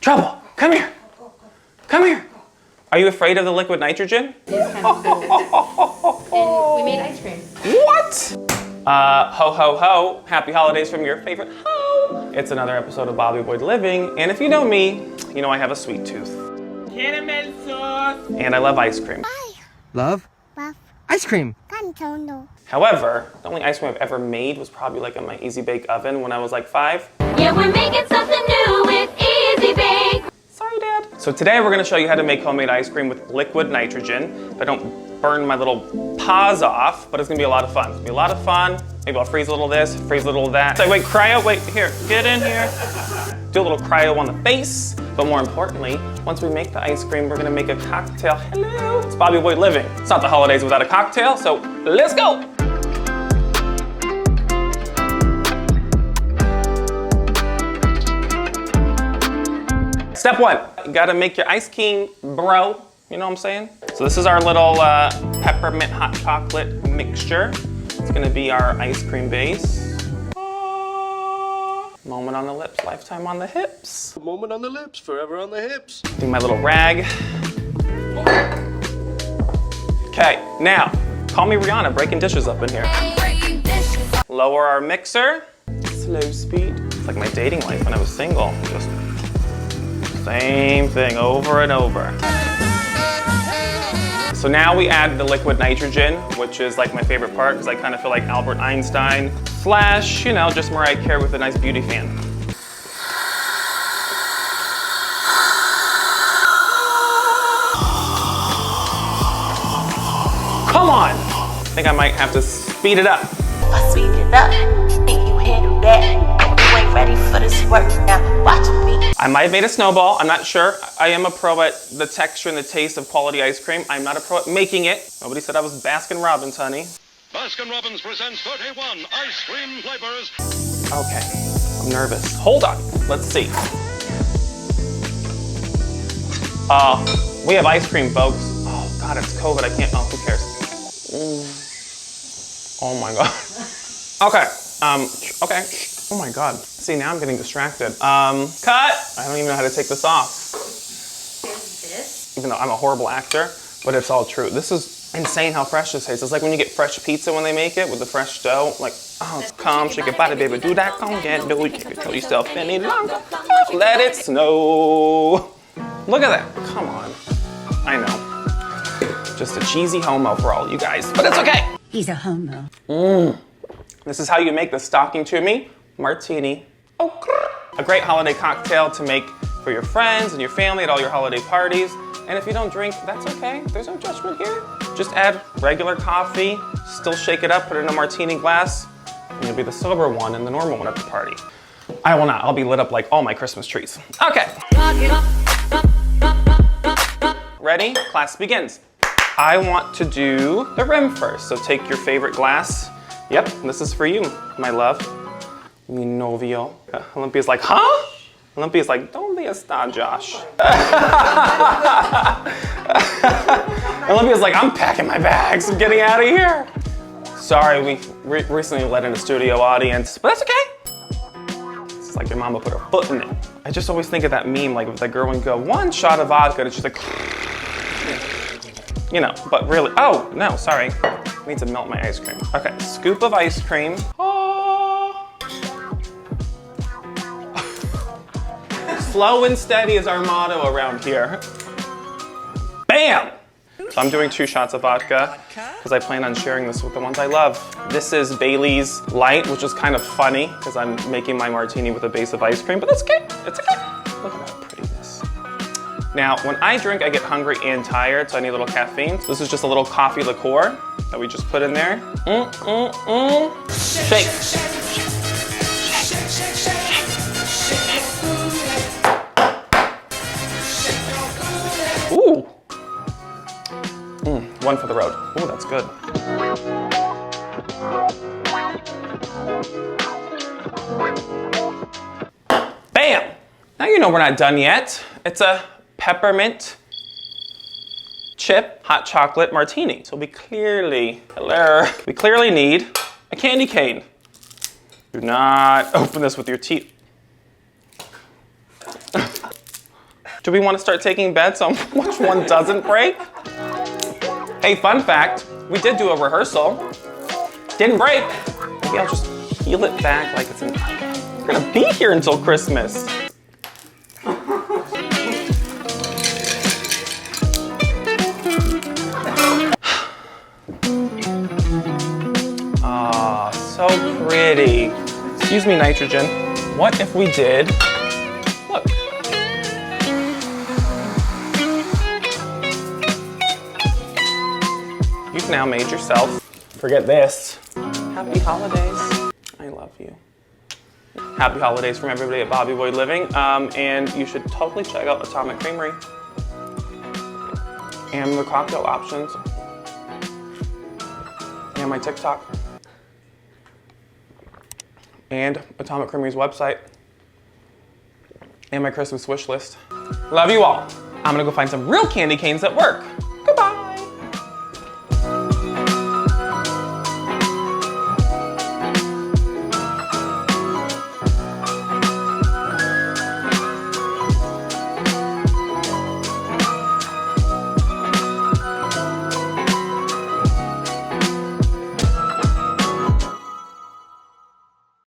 Trouble, come here. Come here. Are you afraid of the liquid nitrogen? It's kind of cool. And we made ice cream. What? Ho ho ho. Happy holidays from your favorite ho. It's another episode of Bobby Boyd Living. And if you know me, you know I have a sweet tooth. Caramel sauce. And I love ice cream. Love? Ice cream. However, the only ice cream I've ever made was probably like in my Easy Bake oven when I was like 5. Yeah, we're making something new with Easy Bake. Sorry, Dad. So today we're gonna show you how to make homemade ice cream with liquid nitrogen. If I don't burn my little paws off, but it's gonna be a lot of fun. It's gonna be a lot of fun. Maybe I'll freeze a little of this, freeze a little of that. Say, wait, cryo, wait, here, get in here. Do a little cryo on the face. But more importantly, once we make the ice cream, we're gonna make a cocktail. Hello, it's Bobby Boyd Living. It's not the holidays without a cocktail, so let's go. Step 1, you gotta make your ice cream, bro. You know what I'm saying? So this is our little peppermint hot chocolate mixture. It's gonna be our ice cream base. Moment on the lips, lifetime on the hips. A moment on the lips, forever on the hips. Do my little rag. Okay, now, call me Rihanna, breaking dishes up in here. Lower our mixer, slow speed. It's like my dating life when I was single. Just same thing over and over. So now we add the liquid nitrogen, which is like my favorite part because I kind of feel like Albert Einstein / you know, just Mariah Carey with a nice beauty fan. Come on! I think I might have to speed it up. I speed it up, think you handle that. You ain't ready for this work, now watch me. I might have made a snowball, I'm not sure. I am a pro at the texture and the taste of quality ice cream. I'm not a pro at making it. Nobody said I was Baskin Robbins, honey. Baskin Robbins presents 31 ice cream flavors. Okay, I'm nervous. Hold on, let's see. We have ice cream, folks. Oh God, it's COVID, I can't, oh, who cares? Oh my God. Okay, okay. Oh my God. See, now I'm getting distracted. Cut! I don't even know how to take this off. Is this? Even though I'm a horrible actor, but it's all true. This is insane how fresh this tastes. It's like when you get fresh pizza when they make it with the fresh dough. Like, oh, come, shake your body, baby, do that, come get do it. Can't control yourself any longer. Let it snow. Look at that, come on. I know. Just a cheesy homo for all you guys, but it's okay. He's a homo. This is how you make the Stocking To Me Martini. A great holiday cocktail to make for your friends and your family at all your holiday parties. And if you don't drink, that's okay. There's no judgment here. Just add regular coffee, still shake it up, put it in a martini glass, and you'll be the sober one and the normal one at the party. I will not, I'll be lit up like all my Christmas trees. Okay. Ready? Class begins. I want to do the rim first. So take your favorite glass. Yep, this is for you, my love. Mi novio. Olympia's like, huh? Olympia's like, ¿Dónde está Josh? Olympia's like, I'm packing my bags, I'm getting out of here. Sorry, we recently let in a studio audience, but that's okay. It's like your mama put her foot in it. I just always think of that meme, like if the girl would go, 1 shot of vodka, and she's like, you know, but really, oh, no, sorry. I need to melt my ice cream. Okay, scoop of ice cream. Oh. Slow and steady is our motto around here. Bam! So I'm doing 2 shots of vodka because I plan on sharing this with the ones I love. This is Bailey's Light, which is kind of funny because I'm making my martini with a base of ice cream, but that's okay, it's okay. Look at that prettiness. Now, when I drink, I get hungry and tired, so I need a little caffeine. So this is just a little coffee liqueur that we just put in there. Shake. Ooh. 1 for the road. Ooh, that's good. Bam! Now you know we're not done yet. It's a peppermint chip hot chocolate martini. So we clearly need a candy cane. Do not open this with your teeth. Do we want to start taking bets on which one doesn't break? Hey, fun fact, we did do a rehearsal. Didn't break. Maybe I'll just peel it back like it's we're gonna be here until Christmas. Ah, so pretty. Excuse me, nitrogen. What if we did, look. You've now made yourself, forget this, happy holidays. I love you. Happy holidays from everybody at Bobby Boy Living. And you should totally check out Atomic Creamery and the cocktail options and my TikTok and Atomic Creamery's website and my Christmas wish list. Love you all. I'm gonna go find some real candy canes at work.